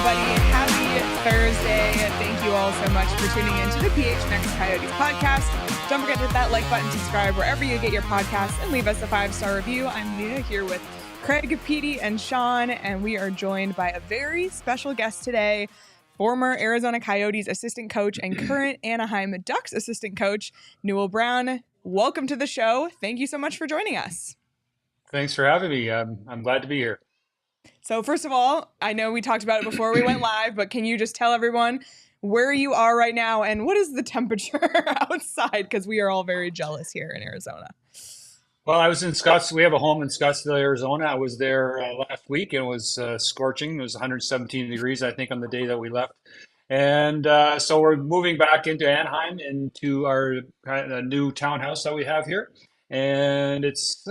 everybody. Happy Thursday. Thank you all so much for tuning in to the PHNX Coyotes Podcast. Don't forget to hit that like button, subscribe wherever you get your podcasts, and leave us a 5-star review. I'm Nina here with Craig, Petey, and Sean, and we are joined by a very special guest today, former Arizona Coyotes assistant coach and current Anaheim Ducks assistant coach, Newell Brown. Welcome to the show. Thank you so much for joining us. Thanks for having me. I'm glad to be here. So first of all, I know we talked about it before we went live, but can you just tell everyone where you are right now and what is the temperature outside? Because we are all very jealous here in Arizona. Well, I was in Scottsdale. We have a home in Scottsdale, Arizona. I was there last week and it was scorching. It was 117 degrees, I think, on the day that we left. And so we're moving back into Anaheim, into our new townhouse that we have here. And it's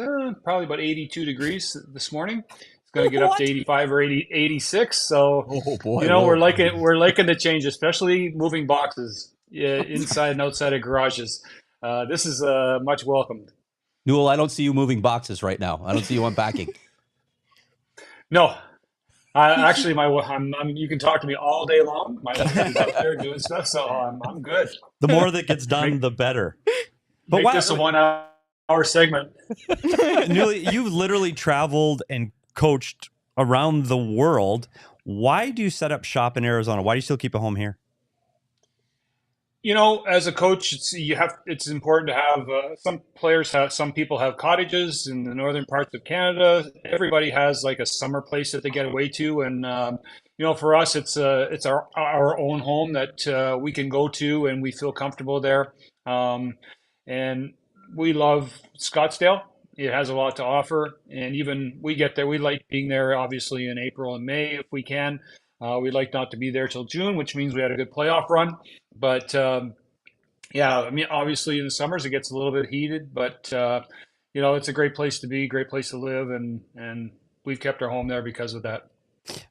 probably about 82 degrees this morning. It's going to get up to 85 or 86. So, we're liking the change, especially moving boxes inside and outside of garages. This is much welcomed. Newell, I don't see you moving boxes right now. I don't see you unpacking. No. Actually, you can talk to me all day long. My wife is out there doing stuff, so I'm good. The more that gets done, the better. But make this a 1 hour segment. Newllie, you've literally traveled and coached around the world. Why do you set up shop in Arizona? Why do you still keep a home here? You know, as a coach, it's important to have some people have cottages in the northern parts of Canada. Everybody has like a summer place that they get away to, and for us, it's our own home that we can go to and we feel comfortable there. And we love Scottsdale. It has a lot to offer, and even we get there. We like being there, obviously, in April and May if we can. We'd like not to be there till June, which means we had a good playoff run. But obviously in the summers it gets a little bit heated, but it's a great place to be, great place to live, and we've kept our home there because of that.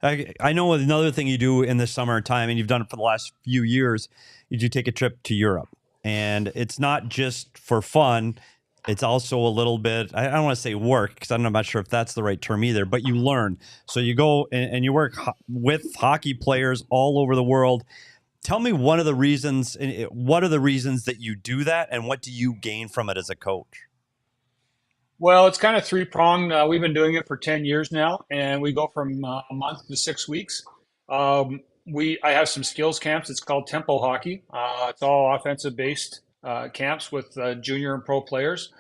I know another thing you do in the summertime, and you've done it for the last few years, is you take a trip to Europe. And it's not just for fun. It's also a little bit, I don't want to say work, because I'm not sure if that's the right term either, but you learn. So you go and you work with hockey players all over the world. Tell me what are the reasons that you do that, and what do you gain from it as a coach? Well, it's kind of three-pronged. We've been doing it for 10 years now, and we go from a month to 6 weeks. I have some skills camps. It's called Tempo Hockey. It's all offensive-based camps with junior and pro players.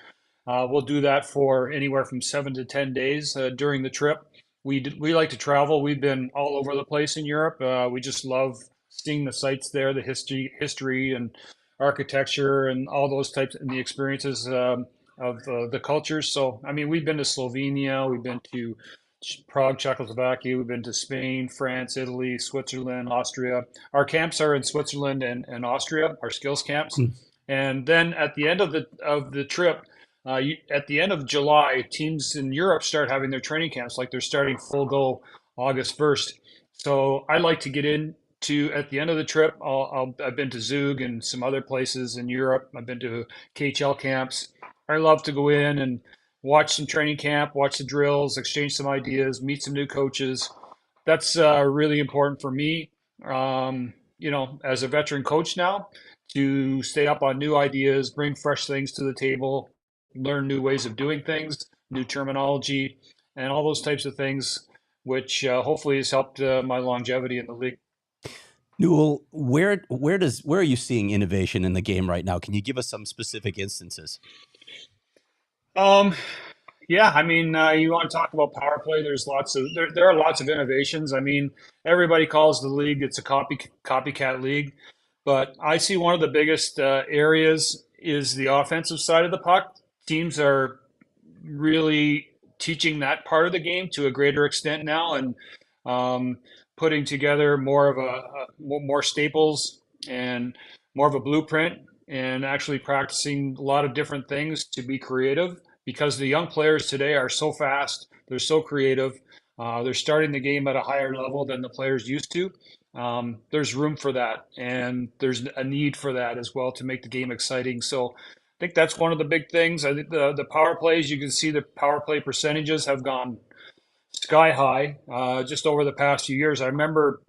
We'll do that for anywhere from 7 to 10 days during the trip. We like to travel. We've been all over the place in Europe. We just love seeing the sites there, the history and architecture and all those types, and the experiences of the cultures. So, we've been to Slovenia, we've been to Prague, Czechoslovakia, we've been to Spain, France, Italy, Switzerland, Austria. Our camps are in Switzerland and Austria, our skills camps. And then at the end of the trip, at the end of July, teams in Europe start having their training camps, like they're starting full go August 1st. So I like to get into, at the end of the trip, I've been to Zug and some other places in Europe. I've been to KHL camps. I love to go in and watch some training camp, watch the drills, exchange some ideas, meet some new coaches. That's really important for me, as a veteran coach now, to stay up on new ideas, bring fresh things to the table, learn new ways of doing things, new terminology, and all those types of things, which hopefully has helped my longevity in the league. Newell, where are you seeing innovation in the game right now? Can you give us some specific instances? You want to talk about power play? There are lots of innovations. Everybody calls the league, it's a copycat league, but I see one of the biggest areas is the offensive side of the puck. Teams are really teaching that part of the game to a greater extent now, and putting together more staples and more of a blueprint, and actually practicing a lot of different things to be creative, because the young players today are so fast, they're so creative, they're starting the game at a higher level than the players used to. There's room for that, and there's a need for that as well to make the game exciting. So I think that's one of the big things. I think the power plays, you can see the power play percentages have gone sky high just over the past few years. I remember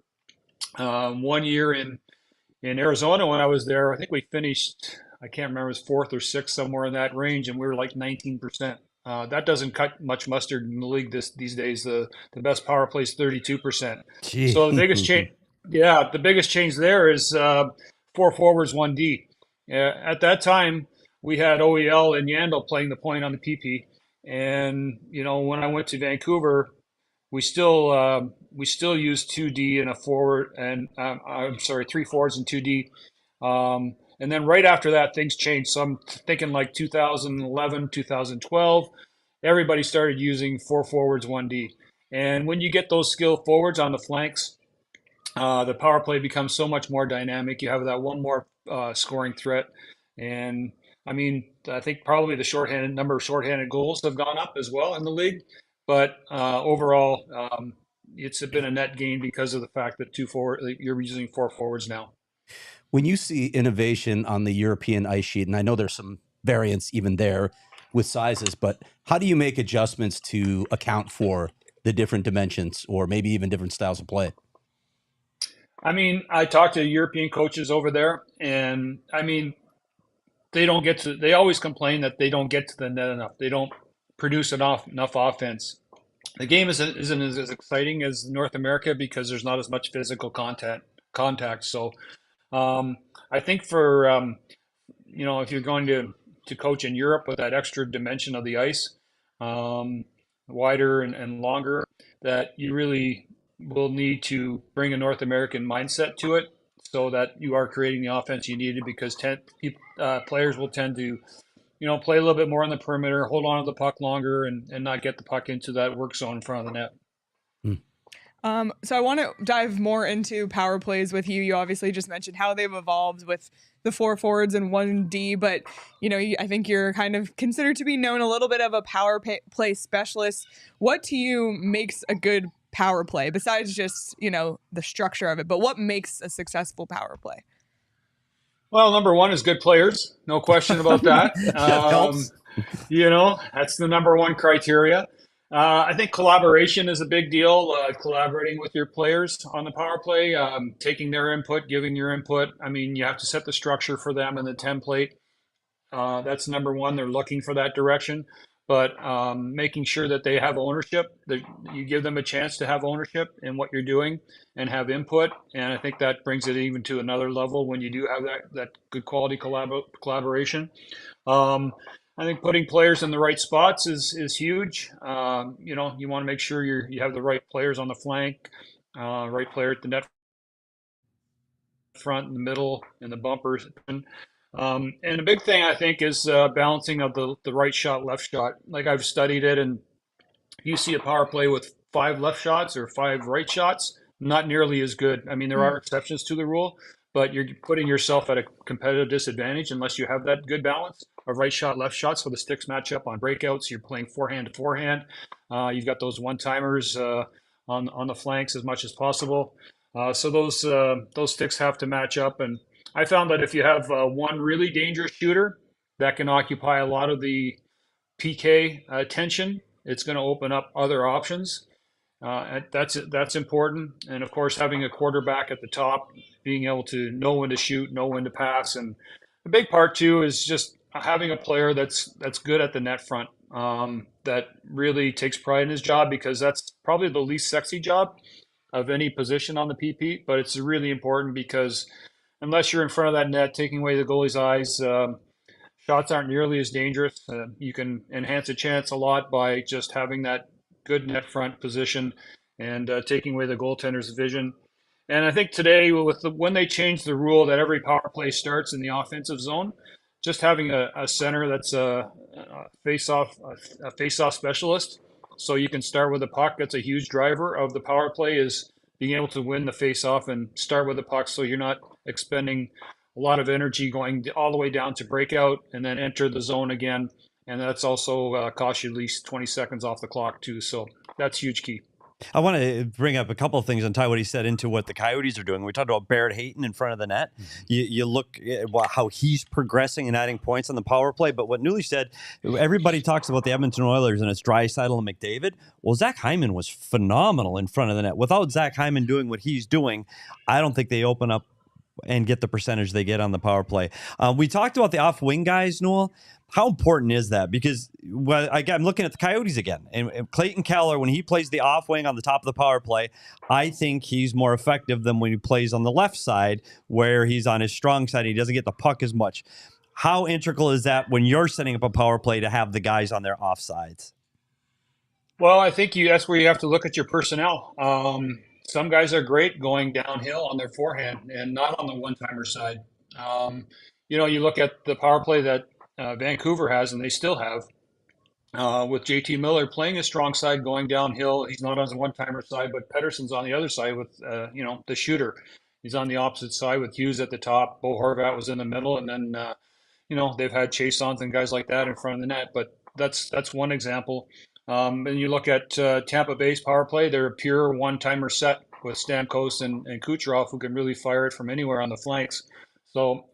One year in Arizona when I was there, I think we finished, I can't remember, it was fourth or sixth, somewhere in that range, and we were like 19%. That doesn't cut much mustard in the league these days. The best power play is 32%. Gee. So the biggest change, yeah, the biggest change there is four forwards, one D. At that time, we had OEL and Yandel playing the point on the PP, and when I went to Vancouver, we still use 2D and a forward, and I'm sorry, three forwards and 2D. And then right after that, things changed. So I'm thinking like 2011, 2012, everybody started using four forwards, 1D. And when you get those skilled forwards on the flanks, the power play becomes so much more dynamic. You have that one more scoring threat. And I mean, I think probably the number of shorthanded goals have gone up as well in the league. But overall, it's been a net gain because of the fact that you're using four forwards now. When you see innovation on the European ice sheet, and I know there's some variance even there with sizes, but how do you make adjustments to account for the different dimensions or maybe even different styles of play? I mean, I talked to European coaches over there, and I mean, they always complain that they don't get to the net enough. They don't produce enough offense. The game isn't as exciting as North America because there's not as much physical contact. So I think for if you're going to coach in Europe with that extra dimension of the ice, wider and longer, that you really will need to bring a North American mindset to it, so that you are creating the offense you needed. Because players will tend to play a little bit more on the perimeter, hold on to the puck longer, and not get the puck into that work zone in front of the net. So I want to dive more into power plays with you. You obviously just mentioned how they've evolved with the four forwards and 1D, but I think you're kind of considered to be known a little bit of a power play specialist. What to you makes a good power play besides just, the structure of it, but what makes a successful power play? Well, number one is good players. No question about that. Helps. That's the number one criteria. I think collaboration is a big deal. Collaborating with your players on the power play, taking their input, giving your input. I mean, you have to set the structure for them in the template. That's number one. They're looking for that direction, but making sure that they have ownership, that you give them a chance to have ownership in what you're doing and have input. And I think that brings it even to another level when you do have that good quality collaboration. I think putting players in the right spots is huge. You want to make sure you have the right players on the flank, right player at the net front, in the middle, and the bumpers. And a big thing, I think, is balancing of the right shot, left shot. Like, I've studied it, and you see a power play with 5 left shots or 5 right shots, not nearly as good. I mean, there are exceptions to the rule, but you're putting yourself at a competitive disadvantage unless you have that good balance of right shot, left shot, so the sticks match up on breakouts. You're playing forehand to forehand. You've got those one-timers on the flanks as much as possible. So those sticks have to match up. And I found that if you have one really dangerous shooter that can occupy a lot of the PK attention, it's going to open up other options. That's important. And of course, having a quarterback at the top, being able to know when to shoot, know when to pass. And the big part too is just having a player that's good at the net front, that really takes pride in his job, because that's probably the least sexy job of any position on the PP. But it's really important because unless you're in front of that net, taking away the goalie's eyes, shots aren't nearly as dangerous. You can enhance a chance a lot by just having that good net front position and taking away the goaltender's vision. And I think today, when they changed the rule that every power play starts in the offensive zone, just having a center that's a face-off specialist, so you can start with a puck. That's a huge driver of the power play, is being able to win the face-off and start with the puck, so you're not expending a lot of energy going all the way down to breakout and then enter the zone again. And that's also costs you at least 20 seconds off the clock too. So that's huge key. I want to bring up a couple of things and tie what he said into what the Coyotes are doing. We talked about Barrett Hayton in front of the net. You look at how he's progressing and adding points on the power play. But what Newllie said, everybody talks about the Edmonton Oilers and it's Draisaitl and McDavid. Well, Zach Hyman was phenomenal in front of the net. Without Zach Hyman doing what he's doing, I don't think they open up and get the percentage they get on the power play. We talked about the off-wing guys, Newell. How important is that? Because I'm looking at the Coyotes again. And Clayton Keller, when he plays the off-wing on the top of the power play, I think he's more effective than when he plays on the left side, where he's on his strong side. He doesn't get the puck as much. How integral is that when you're setting up a power play to have the guys on their offsides? Well, I think that's where you have to look at your personnel. Some guys are great going downhill on their forehand and not on the one-timer side. You look at the power play that Vancouver has, and they still have, with JT Miller playing a strong side going downhill. He's not on the one-timer side, but Pettersson's on the other side with, the shooter. He's on the opposite side with Hughes at the top. Bo Horvat was in the middle, and then, they've had Chasons and guys like that in front of the net. But that's one example. And you look at Tampa Bay's power play, they're a pure one-timer set with Stamkos and Kucherov, who can really fire it from anywhere on the flanks. So,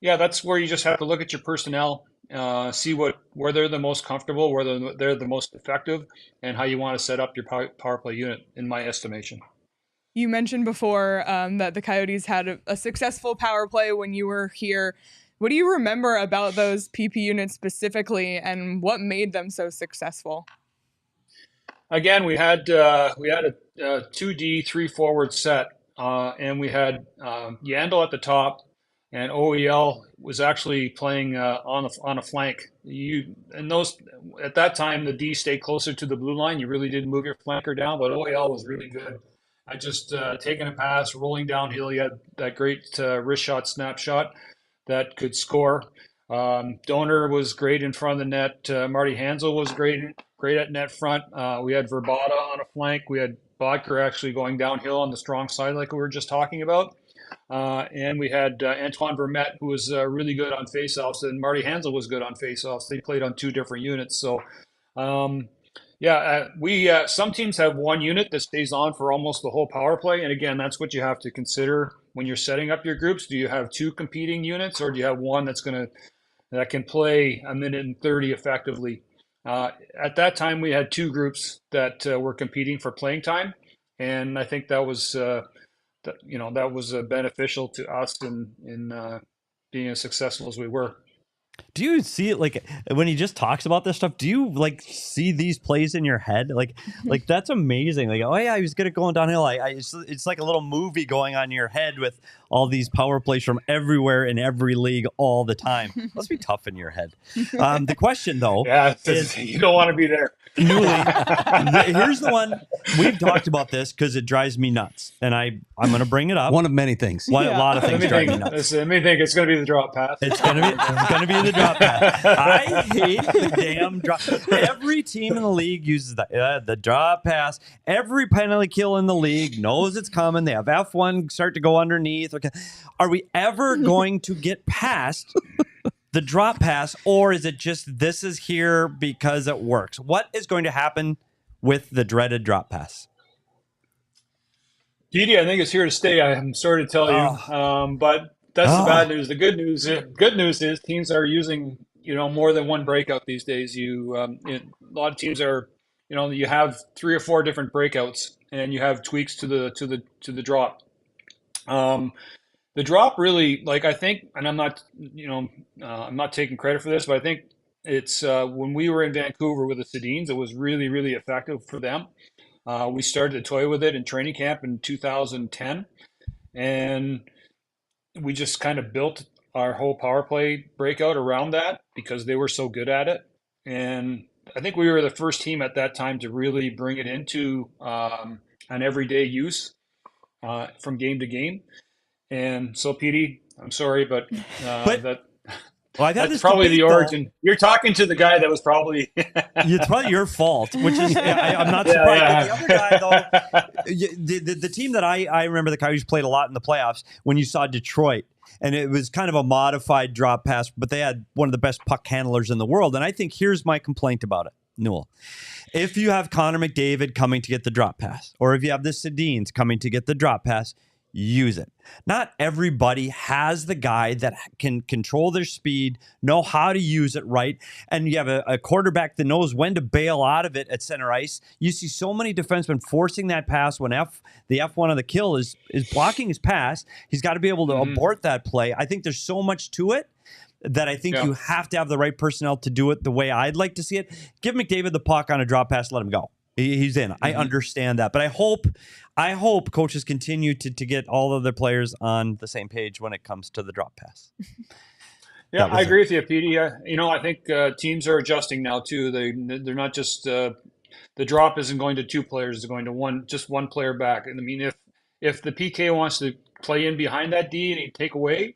that's where you just have to look at your personnel, see where they're the most comfortable, where they're the most effective, and how you want to set up your power play unit, in my estimation. You mentioned before that the Coyotes had a successful power play when you were here. What do you remember about those PP units specifically, and what made them so successful? Again, we had a 2D 3-forward set, and we had Yandel at the top, and OEL was actually playing on a flank. At that time, the D stayed closer to the blue line. You really didn't move your flanker down, but OEL was really good. I just taking a pass, rolling downhill. He had that great wrist shot, snapshot that could score. Donor was great in front of the net. Marty Hansel was great at net front. We had Verbata on a flank. We had Bodker actually going downhill on the strong side, like we were just talking about. And we had Antoine Vermette, who was really good on faceoffs, and Marty Hansel was good on faceoffs. They played on two different units. So, some teams have one unit that stays on for almost the whole power play. And again, that's what you have to consider when you're setting up your groups. Do you have two competing units, or do you have one that can play a minute and 30 effectively? At that time, we had two groups that were competing for playing time, and I think that was beneficial to us in being as successful as we were. Do you see it, like, when he just talks about this stuff, do you like see these plays in your head? Like that's amazing. Like, oh yeah, he was good at going downhill. It's like a little movie going on in your head with all these power plays from everywhere in every league all the time. Must be tough in your head. The question though, is you don't want to be there. Newllie, here's the one. We've talked about this because it drives me nuts, and I'm going to bring it up. One of many things. A lot of things drive me nuts. Let me think. It's going to be the drop pass. It's going to be the drop pass. I hate the damn drop. Every team in the league uses the drop pass. Every penalty kill in the league knows it's coming. They have F1 start to go underneath. Okay, are we ever going to get past the drop pass, or is it just this is here because it works? What is going to happen with the dreaded drop pass? Petey, I think it's here to stay. I'm sorry to tell you, but that's the bad news. The good news is teams are using more than one breakout these days. A lot of teams are you have 3 or 4 different breakouts, and you have tweaks to the drop. The drop really, I think, and I'm not taking credit for this, but I think it's when we were in Vancouver with the Sedins, it was really, really effective for them. We started to toy with it in training camp in 2010, and we just kind of built our whole power play breakout around that because they were so good at it. And I think we were the first team at that time to really bring it into an everyday use from game to game. And so, Petey, I'm sorry, but that's probably the origin. You're talking to the guy that was probably... It's probably your fault, which is I'm not surprised. Yeah. But the other guy, though, the team that I remember the Coyotes played a lot in the playoffs when you saw Detroit, and it was kind of a modified drop pass, but they had one of the best puck handlers in the world. And I think here's my complaint about it. Newell. If you have Connor McDavid coming to get the drop pass, or if you have the Sedins coming to get the drop pass, use it. Not everybody has the guy that can control their speed, know how to use it right, and you have a quarterback that knows when to bail out of it at center ice. You see so many defensemen forcing that pass when the F1 of the kill is blocking his pass. He's got to be able to abort that play. I think there's so much to it that I think you have to have the right personnel to do it the way I'd like to see it. Give McDavid the puck on a drop pass, let him go. He's in. I understand that. But I hope coaches continue to get all of their players on the same page when it comes to the drop pass. Yeah, I agree with you, Petey. I think teams are adjusting now too. They're not just the drop isn't going to two players; it's going to one player back. And I mean, if the PK wants to play in behind that D and he take away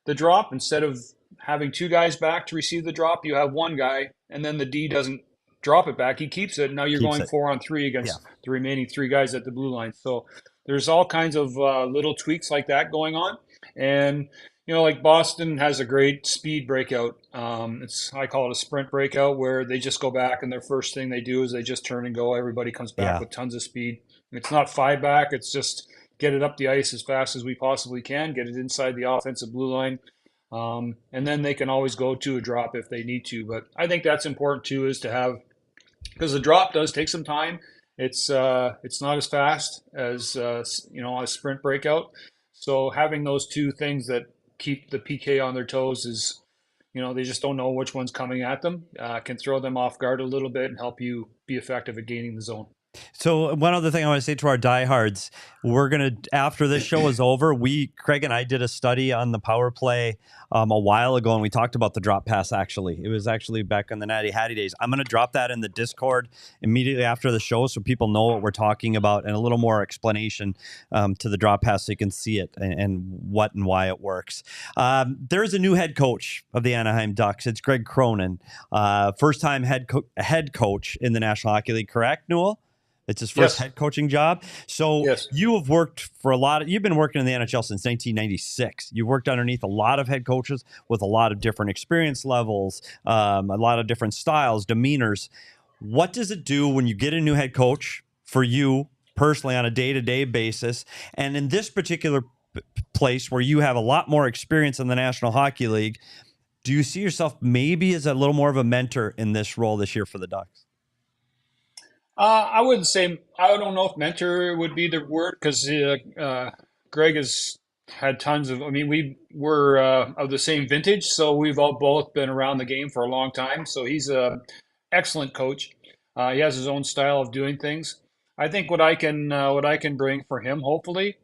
the drop instead of having two guys back to receive the drop, you have one guy, and then the D doesn't drop it back. He keeps it. Now you're going 4-on-3 against the remaining three guys at the blue line. So there's all kinds of little tweaks like that going on. And, like Boston has a great speed breakout. I call it a sprint breakout, where they just go back and their first thing they do is they just turn and go. Everybody comes back with tons of speed. It's not five back. It's just get it up the ice as fast as we possibly can, get it inside the offensive blue line. And then they can always go to a drop if they need to. But I think that's important too, is to have, because the drop does take some time. It's not as fast as a sprint breakout. So having those two things that keep the PK on their toes is, they just don't know which one's coming at them, can throw them off guard a little bit and help you be effective at gaining the zone. So one other thing I want to say to our diehards, we're going to, after this show is over, Craig and I did a study on the power play a while ago, and we talked about the drop pass, actually. It was actually back in the Natty Hattie days. I'm going to drop that in the Discord immediately after the show so people know what we're talking about and a little more explanation to the drop pass so you can see it and what and why it works. There's a new head coach of the Anaheim Ducks. It's Greg Cronin, first-time head coach in the National Hockey League, correct, Newell? It's his first head coaching job. So you have worked for you've been working in the NHL since 1996. You've worked underneath a lot of head coaches with a lot of different experience levels, a lot of different styles, demeanors. What does it do when you get a new head coach for you personally on a day-to-day basis? And in this particular place where you have a lot more experience in the National Hockey League, do you see yourself maybe as a little more of a mentor in this role this year for the Ducks? I wouldn't say, I don't know if mentor would be the word, because Greg has had tons of, we were of the same vintage, so we've all both been around the game for a long time. So he's an excellent coach. He has his own style of doing things. I think what I can bring for him, hopefully,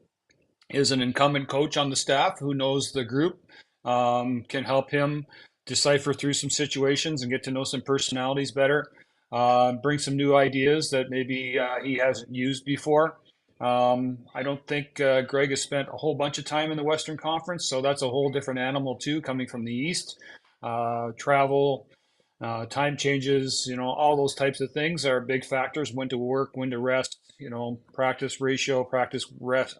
is an incumbent coach on the staff who knows the group, can help him decipher through some situations and get to know some personalities better. Bring some new ideas that maybe he hasn't used before. I don't think Greg has spent a whole bunch of time in the Western Conference, so that's a whole different animal too, coming from the East. Travel, time changes, all those types of things are big factors. When to work, when to rest, practice ratio, practice rest.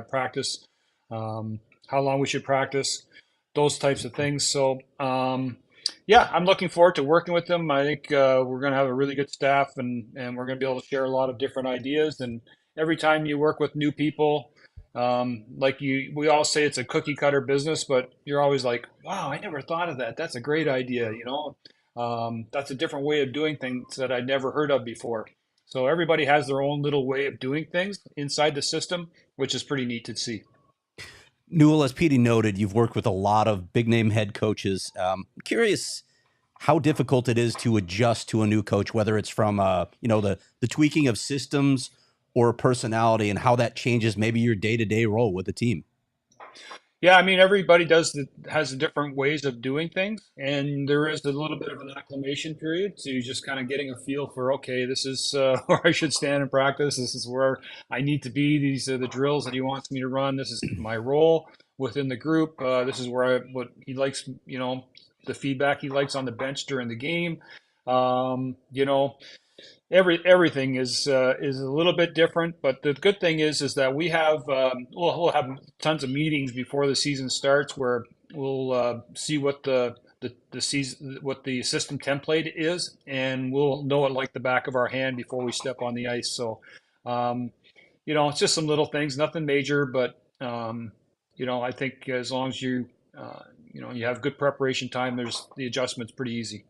Practice. How long we should practice, those types of things. So. I'm looking forward to working with them. I think we're going to have a really good staff, and we're going to be able to share a lot of different ideas. And every time you work with new people, we all say it's a cookie cutter business, but you're always like, wow, I never thought of that. That's a great idea. That's a different way of doing things that I'd never heard of before. So everybody has their own little way of doing things inside the system, which is pretty neat to see. Newell, as Petey noted, you've worked with a lot of big-name head coaches. Curious how difficult it is to adjust to a new coach, whether it's from the tweaking of systems or personality, and how that changes maybe your day-to-day role with the team. Yeah, everybody has different ways of doing things, and there is a little bit of an acclimation period to just kind of getting a feel for, okay, this is where I should stand in practice. This is where I need to be. These are the drills that he wants me to run. This is my role within the group. This is what he likes, the feedback he likes on the bench during the game. Everything is a little bit different, but the good thing is that we have we'll have tons of meetings before the season starts where we'll see what the the season, what the system template is, and we'll know it like the back of our hand before we step on the ice. So, it's just some little things, nothing major, but I think as long as you you have good preparation time, the adjustment's pretty easy.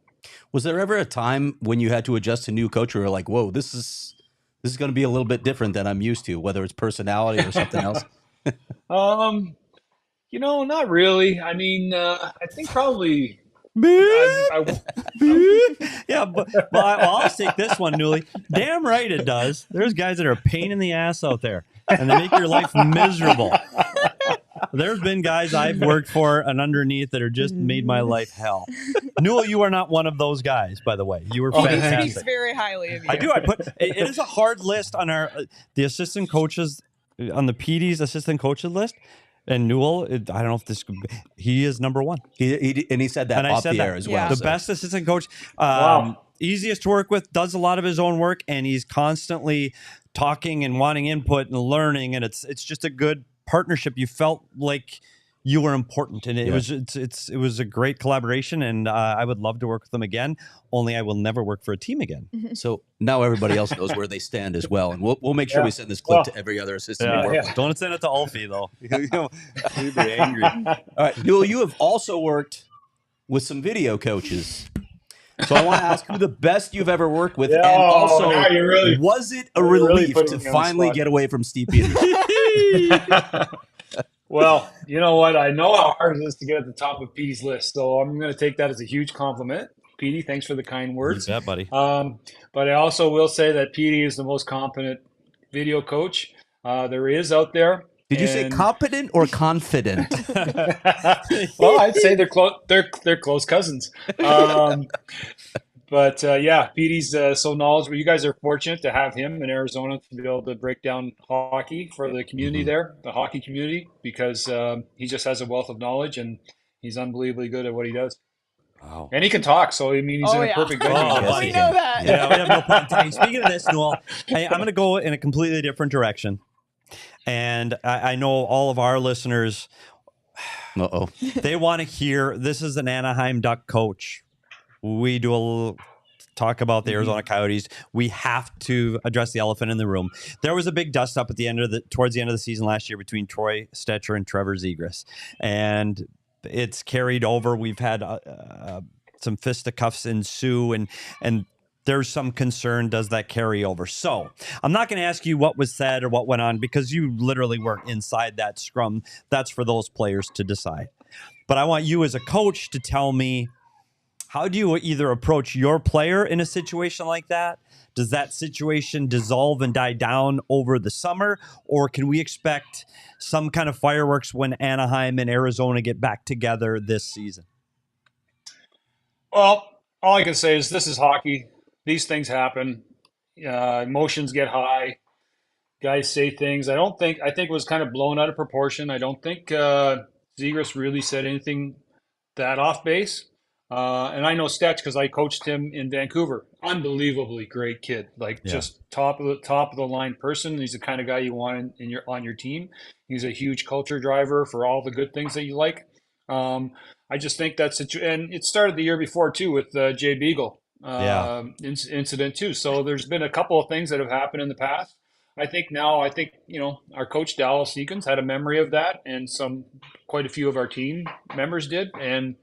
Was there ever a time when you had to adjust to a new coach where you're like, whoa, this is going to be a little bit different than I'm used to, whether it's personality or something else? Not really. I mean, I think probably. Yeah, but I'll take this one, Newllie. Damn right it does. There's guys that are a pain in the ass out there, and they make your life miserable. There's been guys I've worked for and underneath that are just made my life hell. Newell, you are not one of those guys, by the way. You were fantastic. He speaks very highly of you. I do. It is a hard list on the assistant coaches, on the PD's assistant coaches list. And Newell, I don't know if he is number one. He said that off the air as well. The best assistant coach, easiest to work with, does a lot of his own work, and he's constantly talking and wanting input and learning, and it's just a good partnership. You felt like you were important, and it was a great collaboration, and I would love to work with them again. Only I will never work for a team again. So now everybody else knows where they stand as well, and we'll make sure we send this clip to every other assistant. Don't send it to Alfie though. He'd be angry. All right, Newell, you have also worked with some video coaches. So I want to ask who the best you've ever worked with, and also, was it a relief to finally get away from Steve Peters? Well, you know what? I know how hard it is to get at the top of Petey's list, so I'm going to take that as a huge compliment. Petey, thanks for the kind words. Yeah, buddy. But I also will say that Petey is the most competent video coach there is out there. Did you say competent or confident? Well, I'd say they're close. They're close cousins. But Petey's so knowledgeable. You guys are fortunate to have him in Arizona to be able to break down hockey for the community there, the hockey community, because he just has a wealth of knowledge and he's unbelievably good at what he does. Wow. And he can talk, so I mean, he's in a perfect venue. We know that. Yeah, we have no problem talking. Speaking of this, Newell, I'm going to go in a completely different direction. And I know all of our listeners, they want to hear, this is an Anaheim Duck coach. We do a little talk about the Arizona Coyotes. We have to address the elephant in the room. There was a big dust up towards the end of the season last year between Troy Stecher and Trevor Zegras, and it's carried over. We've had some fisticuffs ensue, and there's some concern, does that carry over? So I'm not going to ask you what was said or what went on, because you literally weren't inside that scrum. That's for those players to decide. But I want you as a coach to tell me, how do you either approach your player in a situation like that? Does that situation dissolve and die down over the summer? Or can we expect some kind of fireworks when Anaheim and Arizona get back together this season? Well, all I can say is this is hockey. These things happen. Emotions get high. Guys say things. I think it was kind of blown out of proportion. I don't think Zegras really said anything that off base. And I know Stetch because I coached him in Vancouver. Unbelievably great kid, just top of the line person. He's the kind of guy you want on your team. He's a huge culture driver for all the good things that you like. I just think and it started the year before too with Jay Beagle incident too. So there's been a couple of things that have happened in the past. I think our coach Dallas Eakins had a memory of that, and quite a few of our team members did, and.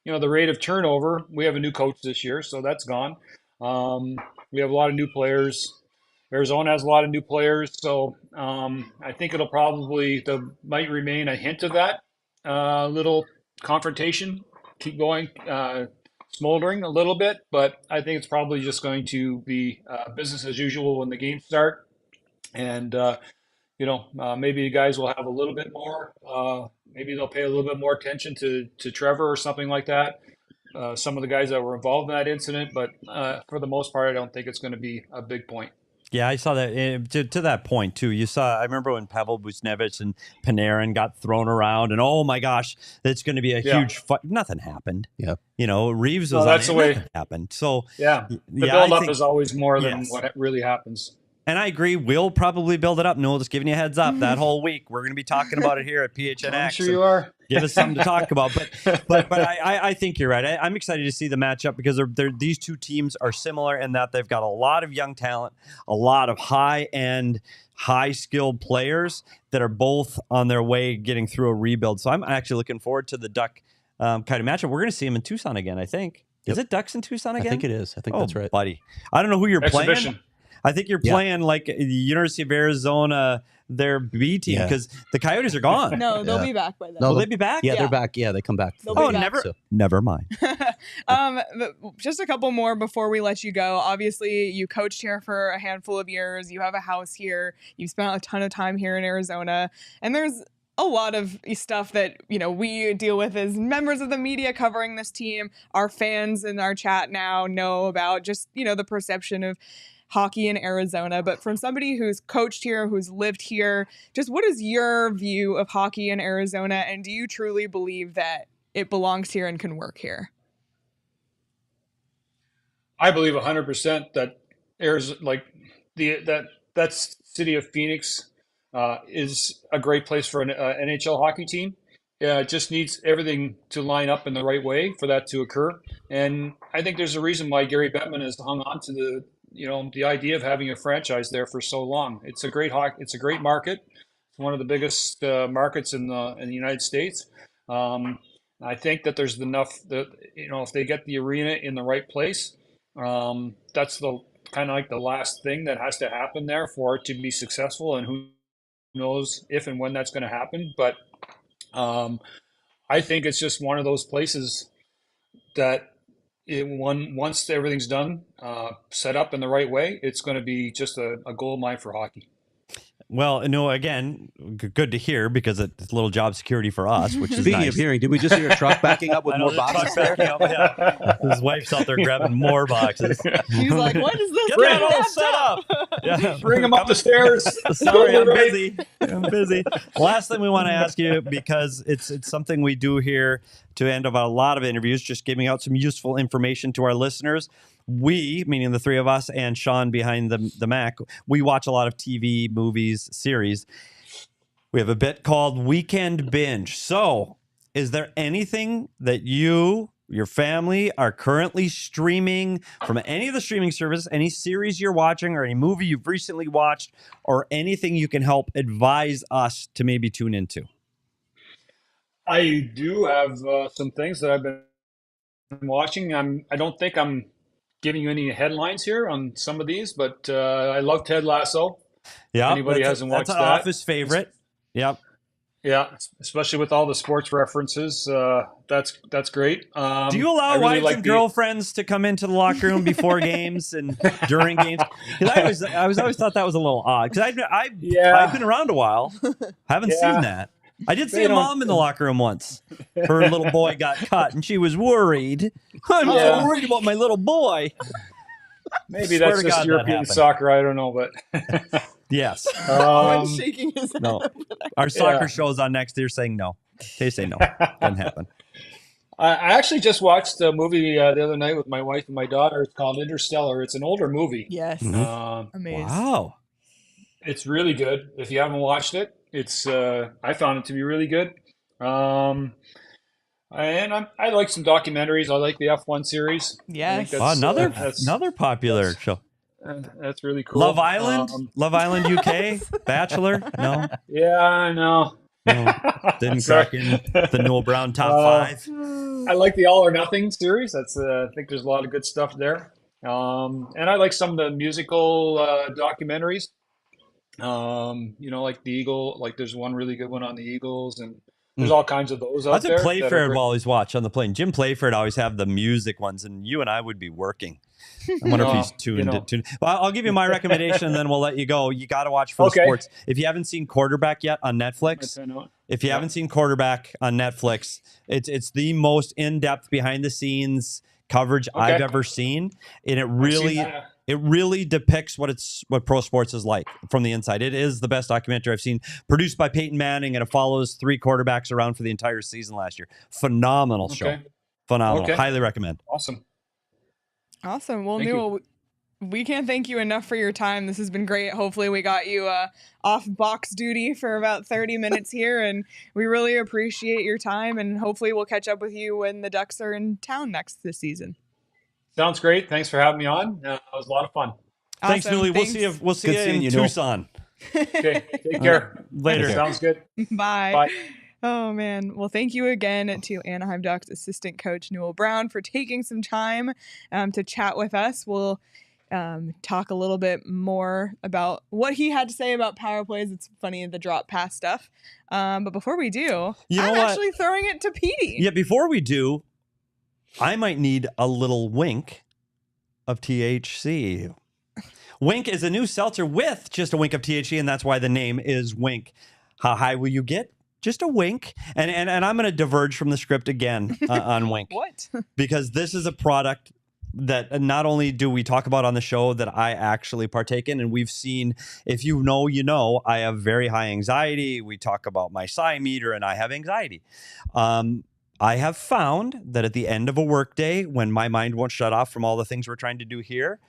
The rate of turnover, we have a new coach this year, so that's gone. We have a lot of new players. Arizona has a lot of new players, so I think there might remain a hint of that little confrontation, keep going, smoldering a little bit, but I think it's probably just going to be business as usual when the games start. And, maybe you guys will have a little bit more, maybe they'll pay a little bit more attention to Trevor or something like that. Some of the guys that were involved in that incident, but for the most part, I don't think it's going to be a big point. Yeah, I saw that to that point too. I remember when Pavel Buchnevich and Panarin got thrown around, and oh my gosh, it's going to be a huge fight. Nothing happened. Yeah, Reeves was that's the way nothing happened. So the build up is always more than what really happens. And I agree. We'll probably build it up. Newell, just giving you a heads up. That whole week, we're going to be talking about it here at PHNX. I'm sure you are. Give us something to talk about. But I think you're right. I'm excited to see the matchup because these two teams are similar in that they've got a lot of young talent, a lot of high-end, high-skilled players that are both on their way getting through a rebuild. So I'm actually looking forward to the Duck kind of matchup. We're going to see them in Tucson again, I think. Yep. Is it Ducks in Tucson again? I think it is. I think that's right. Buddy. I don't know who you're Exhibition. playing. I think you're playing like the University of Arizona, their B team, because the Coyotes are gone. No, they'll be back by then. Will they be back? Yeah, they're back. Yeah, they come back. They'll be back. Never mind. Just a couple more before we let you go. Obviously, you coached here for a handful of years. You have a house here. You've spent a ton of time here in Arizona. And there's a lot of stuff that, we deal with as members of the media covering this team. Our fans in our chat now know about just, the perception of hockey in Arizona. But from somebody who's coached here, who's lived here, just what is your view of hockey in Arizona? And do you truly believe that it belongs here and can work here? I believe 100% that Arizona, like that city of Phoenix, is a great place for an NHL hockey team. It just needs everything to line up in the right way for that to occur. And I think there's a reason why Gary Bettman has hung on to the idea of having a franchise there for so long. It's a great market. It's one of the biggest markets in the United States. I think that there's enough that, if they get the arena in the right place, that's the kind of like the last thing that has to happen there for it to be successful. And who knows if and when that's going to happen. But I think it's just one of those places that once everything's done, set up in the right way, it's going to be just a gold mine for hockey. Well, again, good to hear because it's a little job security for us, which is Speaking nice. of hearing, did we just hear a truck backing up with more boxes there? His wife's out there grabbing more boxes. He's like, what is this? Get that all set up. Yeah. Bring them up the stairs. Sorry, I'm busy. Last thing we want to ask you, because it's something we do here to end of a lot of interviews, just giving out some useful information to our listeners. We, meaning the three of us and Sean behind the Mac, we watch a lot of TV, movies, series. We have a bit called Weekend Binge. So, is there anything that you, your family, are currently streaming from any of the streaming services, any series you're watching or any movie you've recently watched, or anything you can help advise us to maybe tune into? I do have some things that I've been watching. I don't think I'm giving you any headlines here on some of these, but I love Ted Lasso. Yeah, anybody hasn't watched that's that, an Office favorite. Yep. Yeah, especially with all the sports references. That's great. Do you allow wives and girlfriends to come into the locker room before games and during games? Because I always thought that was a little odd. Because I've been around a while, haven't seen that. I did see a mom in the locker room once. Her little boy got cut, and she was worried. I'm so worried about my little boy. Maybe that's just European soccer. I don't know, but yes. Shaking his head. No, our soccer shows on next. They're saying no. They say no. Doesn't happen. I actually just watched a movie the other night with my wife and my daughter. It's called Interstellar. It's an older movie. Yes. Amazing. Wow. It's really good. If you haven't watched it, I found it to be really good. And I like some documentaries. I like the F1 series. Yes. Another popular show. That's really cool. Love Island? Love Island UK? Bachelor? No? Yeah, I know. No. Didn't crack in the Newell Brown top 5. I like the All or Nothing series. I think there's a lot of good stuff there. And I like some of the musical documentaries. Like the Eagle, like there's one really good one on the Eagles, and there's all kinds of those out there. That's a Playfair will always watch on the plane. Jim Playfair always have the music ones, and you and I would be working. I wonder if he's tuned. Well, I'll give you my recommendation, and then we'll let you go. You got to watch for the sports. If you haven't seen Quarterback yet on Netflix, it's the most in-depth, behind-the-scenes coverage I've ever seen, and it really depicts what pro sports is like from the inside. It is the best documentary I've seen, produced by Peyton Manning, and it follows 3 quarterbacks around for the entire season last year. Phenomenal show. Phenomenal. Highly recommend. Awesome. Well, Newell, we can't thank you enough for your time. This has been great. Hopefully we got you off box duty for about 30 minutes here, and we really appreciate your time, and hopefully we'll catch up with you when the Ducks are in town next this season. Sounds great. Thanks for having me on. It was a lot of fun. Thanks, Awesome. Newllie. Thanks. We'll see you in Tucson. Okay, take care. Later. Sounds good. Bye. Bye. Oh, man. Well, thank you again to Anaheim Ducks assistant coach Newell Brown for taking some time to chat with us. We'll talk a little bit more about what he had to say about power plays. It's funny, the drop pass stuff. But before we do, I'm actually throwing it to Petey. Yeah, before we do, I might need a little wink of THC. Wink is a new seltzer with just a wink of THC, and that's why the name is Wink. How high will you get? Just a wink. And I'm going to diverge from the script again on Wink. What? Because this is a product that not only do we talk about on the show that I actually partake in, and we've seen, if you know, you know, I have very high anxiety. We talk about my psi meter, and I have anxiety. I have found that at the end of a workday, when my mind won't shut off from all the things we're trying to do here,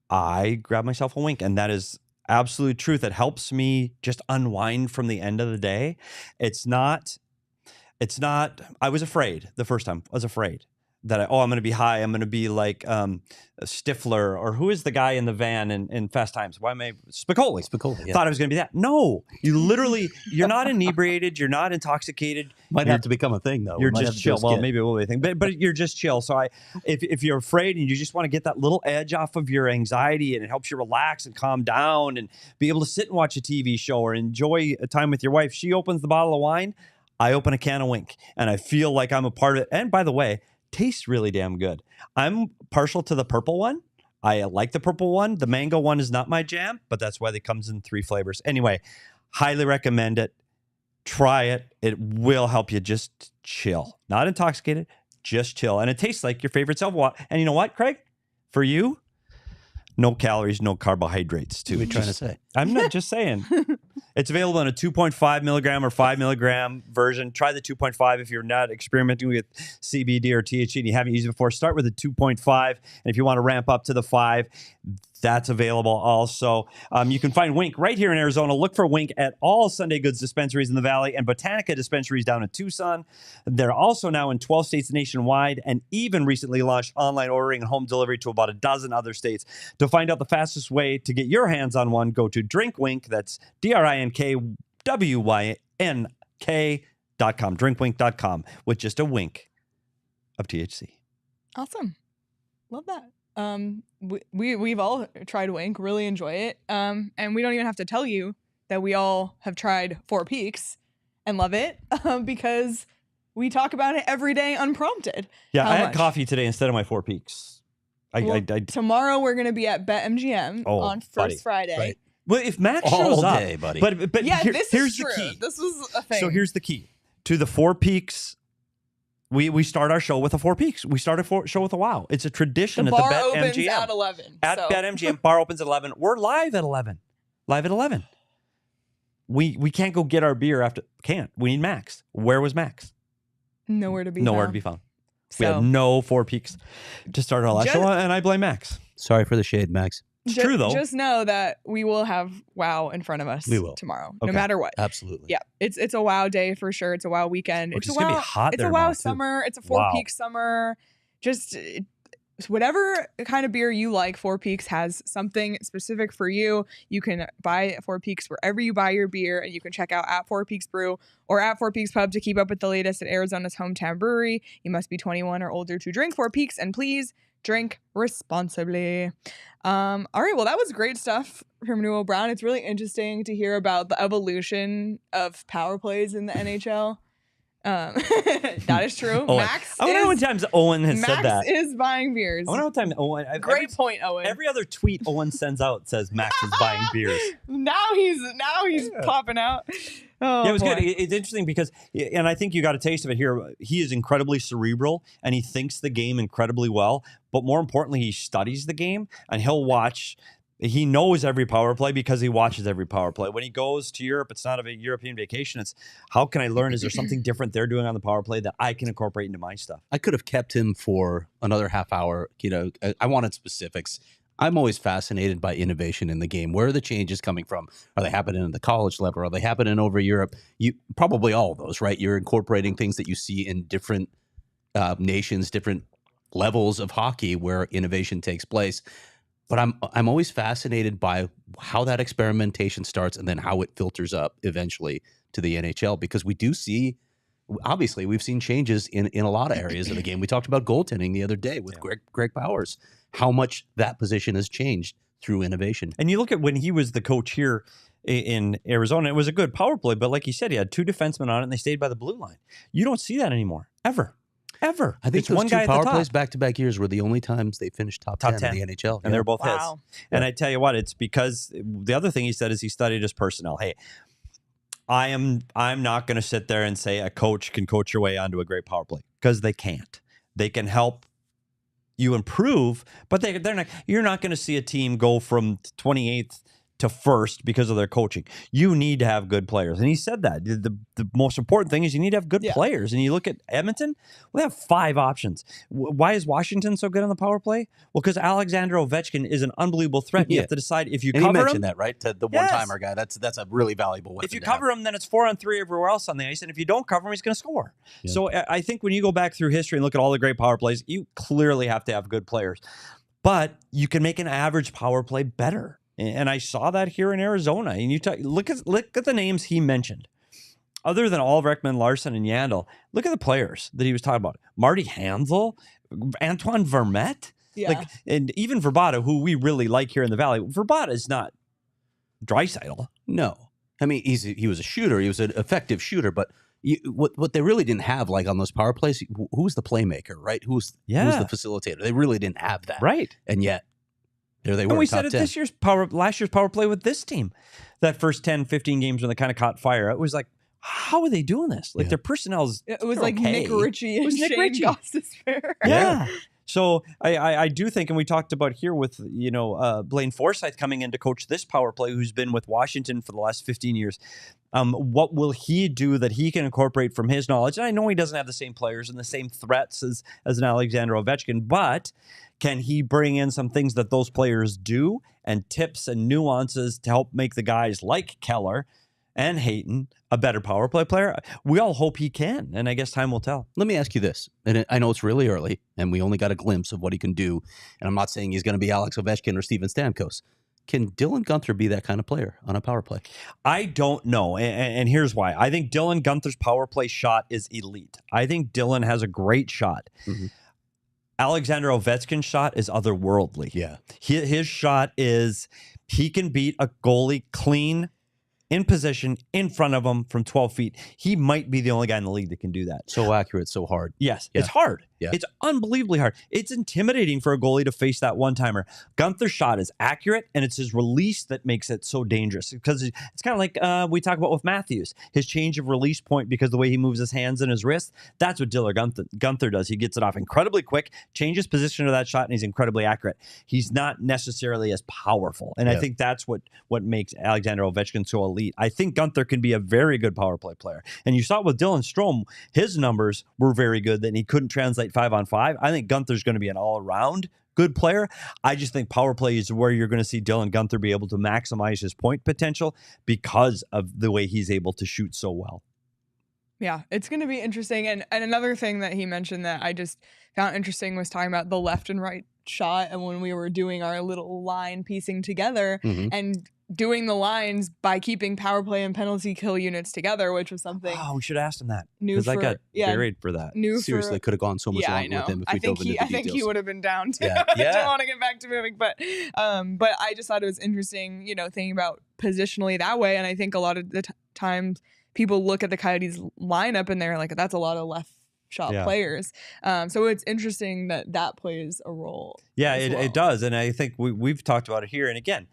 I grab myself a wink, and that is absolute truth. It helps me just unwind from the end of the day. It's not, I was afraid the first time. I was afraid that I'm going to be high. I'm going to be like Stifler, or who is the guy in the van in Fast Times? Why am I Spicoli? Yeah. Thought I was going to be that. No, you're not inebriated. You're not intoxicated. Might have to become a thing though. You're just chill. Well, maybe it will be a thing, but you're just chill. So if you're afraid and you just want to get that little edge off of your anxiety, and it helps you relax and calm down and be able to sit and watch a TV show or enjoy a time with your wife. She opens the bottle of wine. I open a can of Wink, and I feel like I'm a part of it. And by the way, tastes really damn good. I'm partial to the purple one. I like the purple one. The mango one is not my jam, but that's why it comes in 3 flavors. Anyway, highly recommend it. Try it. It will help you just chill. Not intoxicated, just chill. And it tastes like your favorite self-water. And you know what, Craig? For you, no calories, no carbohydrates, too. What are you trying to say? I'm not just saying. It's available in a 2.5 milligram or 5 milligram version. Try the 2.5 if you're not experimenting with CBD or THC and you haven't used it before. Start with the 2.5. And if you want to ramp up to the 5, that's available also. You can find Wink right here in Arizona. Look for Wink at all Sunday Goods dispensaries in the Valley and Botanica dispensaries down in Tucson. They're also now in 12 states nationwide, and even recently launched online ordering and home delivery to about a dozen other states. To find out the fastest way to get your hands on one, go to DrinkWink. That's DrinkWynk.com. DrinkWink.com with just a wink of THC. Awesome. Love that. We've all tried Wink, really enjoy it. And we don't even have to tell you that we all have tried Four Peaks and love it because we talk about it every day unprompted. Yeah, I had coffee today instead of my Four Peaks. Tomorrow we're going to be at BetMGM on First Friday. Right. Well, if Max shows up, day, buddy. But yeah, this here's is true. The key. This was a thing. So here's the key to the Four Peaks. We start our show with a Four Peaks. We start a show with a wow. It's a tradition the at the bar BetMGM. opens at 11. At BetMGM, bar opens at 11. We're live at 11. Live at 11. We can't go get our beer after. Can't. We need Max. Where was Max? Nowhere to be found. We had no Four Peaks to start our last show, and I blame Max. Sorry for the shade, Max. It's true, though. Just know that we will have wow in front of us tomorrow, no matter what. Absolutely. Yeah, it's a wow day for sure. It's a wow weekend. It's going to be hot It's there a wow now, summer. It's a Four Peaks summer. Just whatever kind of beer you like, Four Peaks has something specific for you. You can buy Four Peaks wherever you buy your beer, and you can check out at Four Peaks Brew or at Four Peaks Pub to keep up with the latest at Arizona's hometown brewery. You must be 21 or older to drink Four Peaks, and please drink responsibly. All right, well, that was great stuff from Newell Brown. It's really interesting to hear about the evolution of power plays in the NHL. That is true. Max. I wonder how many times Owen has said that. Max is buying beers. I wonder how many times Owen. Great point, Owen. Every other tweet Owen sends out says Max is buying beers. Now he's popping out. Oh, yeah, it was boy. good. It's interesting because, and I think you got a taste of it here. He is incredibly cerebral and he thinks the game incredibly well. But more importantly, he studies the game and he'll watch. He knows every power play because he watches every power play. When he goes to Europe, it's not a European vacation. It's how can I learn? Is there something different they're doing on the power play that I can incorporate into my stuff? I could have kept him for another half hour. I wanted specifics. I'm always fascinated by innovation in the game. Where are the changes coming from? Are they happening at the college level? Are they happening over Europe? You probably all of those, right? You're incorporating things that you see in different nations, different levels of hockey where innovation takes place. But I'm always fascinated by how that experimentation starts and then how it filters up eventually to the NHL, because we do see, obviously, we've seen changes in a lot of areas of the game. We talked about goaltending the other day with Greg Powers, how much that position has changed through innovation. And you look at when he was the coach here in Arizona, it was a good power play, but like you said, he had 2 defensemen on it and they stayed by the blue line. You don't see that anymore, ever. I think it's those 2 power plays back-to-back years were the only times they finished top 10 in the NHL. And they're both his. Wow. And I tell you what, it's because the other thing he said is he studied his personnel. Hey, I'm not going to sit there and say a coach can coach your way onto a great power play, because they can't. They can help you improve, but they're not. You're not going to see a team go from 28th to first because of their coaching. You need to have good players. And he said that. The most important thing is you need to have good players. And you look at Edmonton, we have 5 options. Why is Washington so good on the power play? Well, because Alexander Ovechkin is an unbelievable threat. You have to decide if you cover him. And he mentioned that, right? To the one-timer guy. That's a really valuable weapon. If you cover him, then it's 4-on-3 everywhere else on the ice. And if you don't cover him, he's going to score. Yeah. So I think when you go back through history and look at all the great power plays, you clearly have to have good players. But you can make an average power play better. And I saw that here in Arizona. And you look at the names he mentioned. Other than Ulrich, Larson, and Yandel, look at the players that he was talking about. Marty Hanzal, Antoine Vermette, and even Verbata, who we really like here in the Valley. Verbata is not Draisaitl. No. I mean, he was a shooter. He was an effective shooter. But what they really didn't have, like on those power plays, who's the playmaker, right? Who's the facilitator? They really didn't have that. Right. And yet, there they were. And we said it last year's power play with this team. That first 10, 15 games when they kind of caught fire, it was like, how are they doing this? Like their personnel's it was like okay. Nick Ritchie and Shane Gostisbehere. Yeah. So I do think, and we talked about here with Blaine Forsythe coming in to coach this power play, who's been with Washington for the last 15 years. What will he do that he can incorporate from his knowledge? And I know he doesn't have the same players and the same threats as an Alexander Ovechkin, but can he bring in some things that those players do and tips and nuances to help make the guys like Keller and Hayton a better power play player? We all hope he can, and I guess time will tell. Let me ask you this, and I know it's really early, and we only got a glimpse of what he can do, and I'm not saying he's going to be Alex Ovechkin or Steven Stamkos. Can Dylan Guenther be that kind of player on a power play? I don't know, and here's why. I think Dylan Guenther's power play shot is elite. I think Dylan has a great shot. Mm-hmm. Alexander Ovechkin's shot is otherworldly. Yeah. His shot is he can beat a goalie clean, in position, in front of him from 12 feet. He might be the only guy in the league that can do that. So accurate, so hard. Yes, it's hard. Yeah. It's unbelievably hard. It's intimidating for a goalie to face that one-timer. Guenther's shot is accurate, and it's his release that makes it so dangerous. Because it's kind of like we talk about with Matthews. His change of release point, because the way he moves his hands and his wrist, that's what Dylan Guenther does. He gets it off incredibly quick, changes position to that shot, and he's incredibly accurate. He's not necessarily as powerful. And I think that's what makes Alexander Ovechkin so elite. I think Guenther can be a very good power play player. And you saw with Dylan Strome, his numbers were very good, and he couldn't translate 5-on-5. I think Guenther's going to be an all-around good player. I just think power play is where you're going to see Dylan Guenther be able to maximize his point potential because of the way he's able to shoot so well. Yeah, it's going to be interesting. And another thing that he mentioned that I just found interesting was talking about the left and right shot. And when we were doing our little line piecing together and doing the lines by keeping power play and penalty kill units together, which was something. Oh, we should ask him that. Because I got buried for that. Seriously, could have gone so much longer with him if we dove into the details. I think he would have been down too. Yeah. I don't want to get back to moving, but I just thought it was interesting, thinking about positionally that way. And I think a lot of the times people look at the Coyotes lineup and they're like, that's a lot of left shot players. So it's interesting that plays a role. Yeah, it does. And I think we've talked about it here. And again,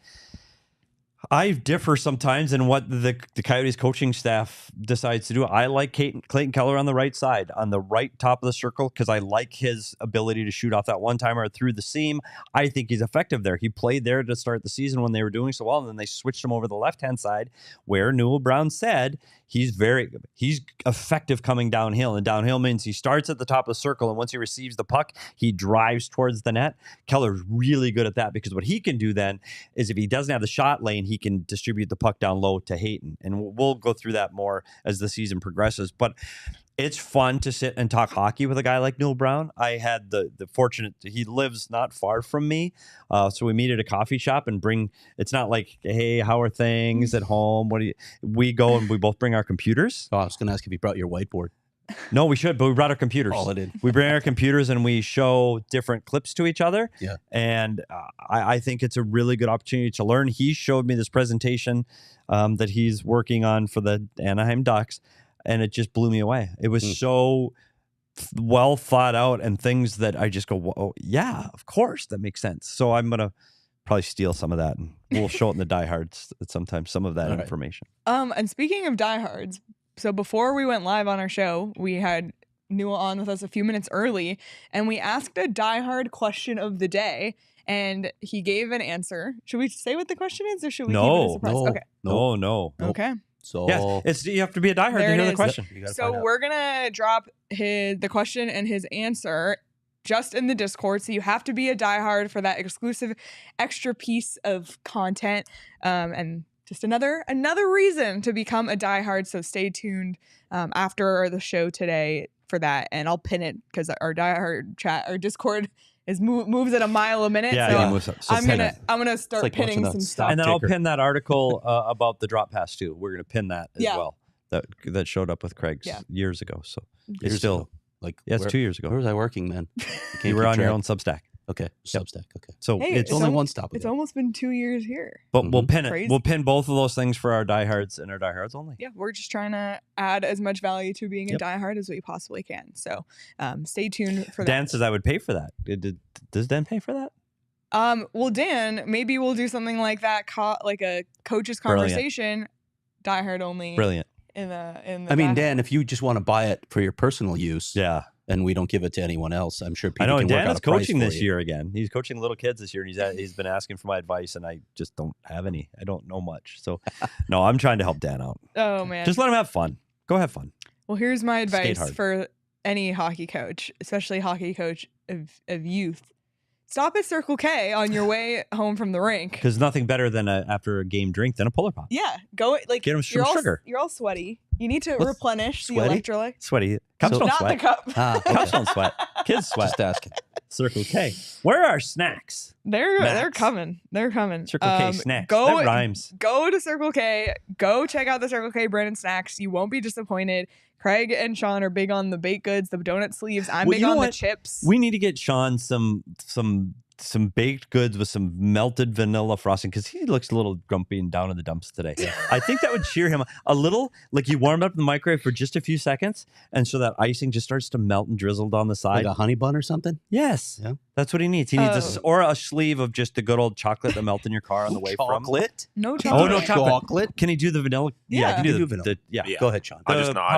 I differ sometimes in what the Coyotes coaching staff decides to do. I like Clayton Keller on the right side, on the right top of the circle, because I like his ability to shoot off that one-timer through the seam. I think he's effective there. He played there to start the season when they were doing so well, and then they switched him over to the left-hand side, where Newell Brown said he's effective coming downhill, and downhill means he starts at the top of the circle, and once he receives the puck, he drives towards the net. Keller's really good at that, because what he can do then is if he doesn't have the shot lane, he can distribute the puck down low to Hayton. And we'll go through that more as the season progresses. But it's fun to sit and talk hockey with a guy like Newell Brown. I had the fortunate, he lives not far from me. So we meet at a coffee shop and it's not like, hey, how are things at home? We go and we both bring our computers. Oh, I was going to ask if you brought your whiteboard. No, we should, but we brought our computers. All it in. We bring our computers and we show different clips to each other. Yeah. And I think it's a really good opportunity to learn. He showed me this presentation that he's working on for the Anaheim Ducks, and it just blew me away. It was so well thought out, and things that I just go, whoa, yeah, of course, that makes sense. So I'm going to probably steal some of that, and we'll show it in the diehards sometimes, some of that information. And speaking of diehards, so before we went live on our show, we had Newell on with us a few minutes early, and we asked a diehard question of the day, and he gave an answer. Should we say what the question is, or should we keep it a surprise? Okay. No. Okay. So yes, you have to be a diehard to hear the question. So we're gonna drop the question and his answer just in the Discord. So you have to be a diehard for that exclusive extra piece of content, and just another reason to become a diehard. So stay tuned after the show today for that, and I'll pin it because our diehard chat, our Discord moves at a mile a minute. Yeah, so I'm gonna start pinning some stuff, and then I'll pin that article about the drop pass too. We're gonna pin that as well. That showed up with Craig's years ago. So it's still it's 2 years ago. Where was I working then? You were on your own Substack. Okay, Substack. Okay, so it's only one stop. It's almost been 2 years here. But we'll pin it. We'll pin both of those things for our diehards and our diehards only. Yeah, we're just trying to add as much value to being a diehard as we possibly can. So stay tuned for that. Dan says I would pay for that. Does Dan pay for that? Well, Dan, maybe we'll do something like that, like a coach's conversation, diehard only. Brilliant. In the I mean, Dan, if you just want to buy it for your personal use, and we don't give it to anyone else, I'm sure people can Dan work out is a price coaching for this you. year again. He's coaching little kids this year, and he's been asking for my advice, and I just don't have any. I don't know much. So, no, I'm trying to help Dan out. Oh, man. Just let him have fun. Go have fun. Well, here's my advice for any hockey coach, especially hockey coach of youth. Stop at Circle K on your way home from the rink. Because nothing better than after a game drink than a Polar Pop. Yeah, go get him some sugar. You're all sweaty. You need to replenish the electrolyte. Sweaty. Cups don't not sweat. The cup. Cups don't sweat. Kids sweat. Just asking. Circle K. Where are our snacks? They're coming. They're coming. Circle K snacks. That rhymes. Go to Circle K. Go check out the Circle K branded snacks. You won't be disappointed. Craig and Sean are big on the baked goods, the donut sleeves. I'm big on the chips. We need to get Sean some baked goods with some melted vanilla frosting, because he looks a little grumpy and down in the dumps today. I think that would cheer him a little. Like you warm up in the microwave for just a few seconds, and so that icing just starts to melt and drizzle down the side. Like a honey bun or something? Yes. Yeah. That's what he needs. He needs or a sleeve of just the good old chocolate that melt in your car on the way from. No chocolate. Oh, no chocolate. Can he do the vanilla? Yeah, I can do vanilla. Go ahead, Sean. I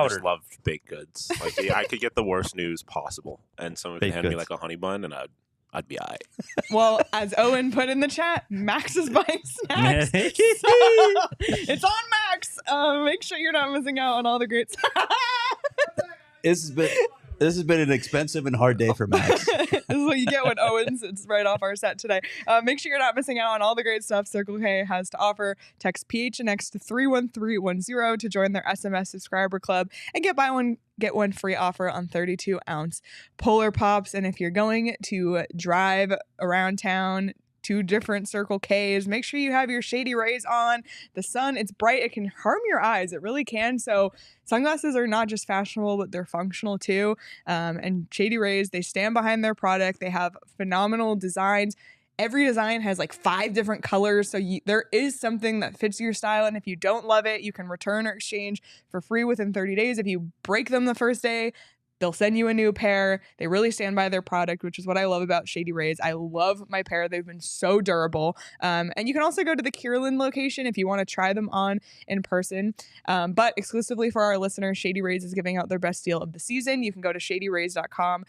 just love baked goods. Like I could get the worst news possible, and someone could hand me like a honey bun, and I'd be all right. Well, as Owen put in the chat, Max is buying snacks. So, it's on Max. Make sure you're not missing out on all the great stuff. This has been an expensive and hard day for Max. This is what you get when Owen's. It's right off our set today. Make sure you're not missing out on all the great stuff Circle K has to offer. Text PHNX to 31310 to join their SMS subscriber club and get one free offer on 32-ounce Polar Pops. And if you're going to drive around town, 2 different Circle Ks, make sure you have your shady rays on. The sun, it's bright. It can harm your eyes. It really can. So sunglasses are not just fashionable, but they're functional too. And Shady Rays, they stand behind their product. They have phenomenal designs. Every design has like 5 different colors. So there is something that fits your style. And if you don't love it, you can return or exchange for free within 30 days. If you break them the first day, They'll send you a new pair. They really stand by their product, which is what I love about Shady Rays. I love my pair. They've been so durable. And you can also go to the Kierland location if you want to try them on in person. But exclusively for our listeners, Shady Rays is giving out their best deal of the season. You can go to shadyrays.com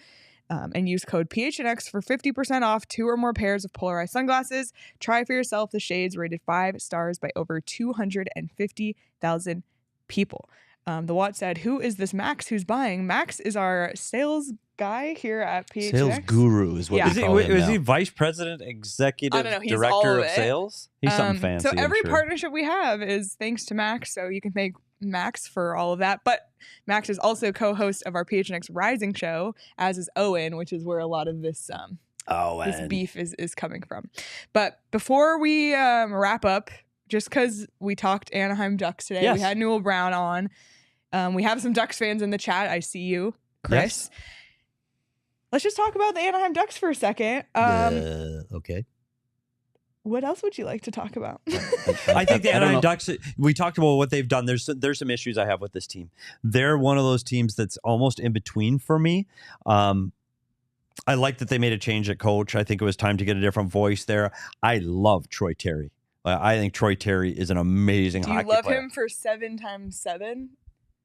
and use code PHNX for 50% off 2 or more pairs of polarized sunglasses. Try for yourself the shades rated 5 stars by over 250,000 people. The Watt said, "Who is this Max who's buying?" Max is our sales guy here at PHNX. Sales guru is what we call him Is now. he vice president, executive he's director all of of it. sales? He's something fancy. So every I'm sure. partnership we have is thanks to Max. So you can thank Max for all of that. But Max is also co-host of our PHNX Rising show, as is Owen, which is where a lot of this this beef is coming from. But before we wrap up, just because we talked Anaheim Ducks today, Yes. we had Newell Brown on. We have some Ducks fans in the chat. I see you, Chris. Yes. Let's just talk about the Anaheim Ducks for a second. Okay. What else would you like to talk about? I think the I don't Anaheim know. Ducks, we talked about what they've done. There's some issues I have with this team. They're one of those teams that's almost in between for me. I like that they made a change at coach. I think it was time to get a different voice there. I love Troy Terry. I think Troy Terry is an amazing Do you hockey love player. him for 7 times 7?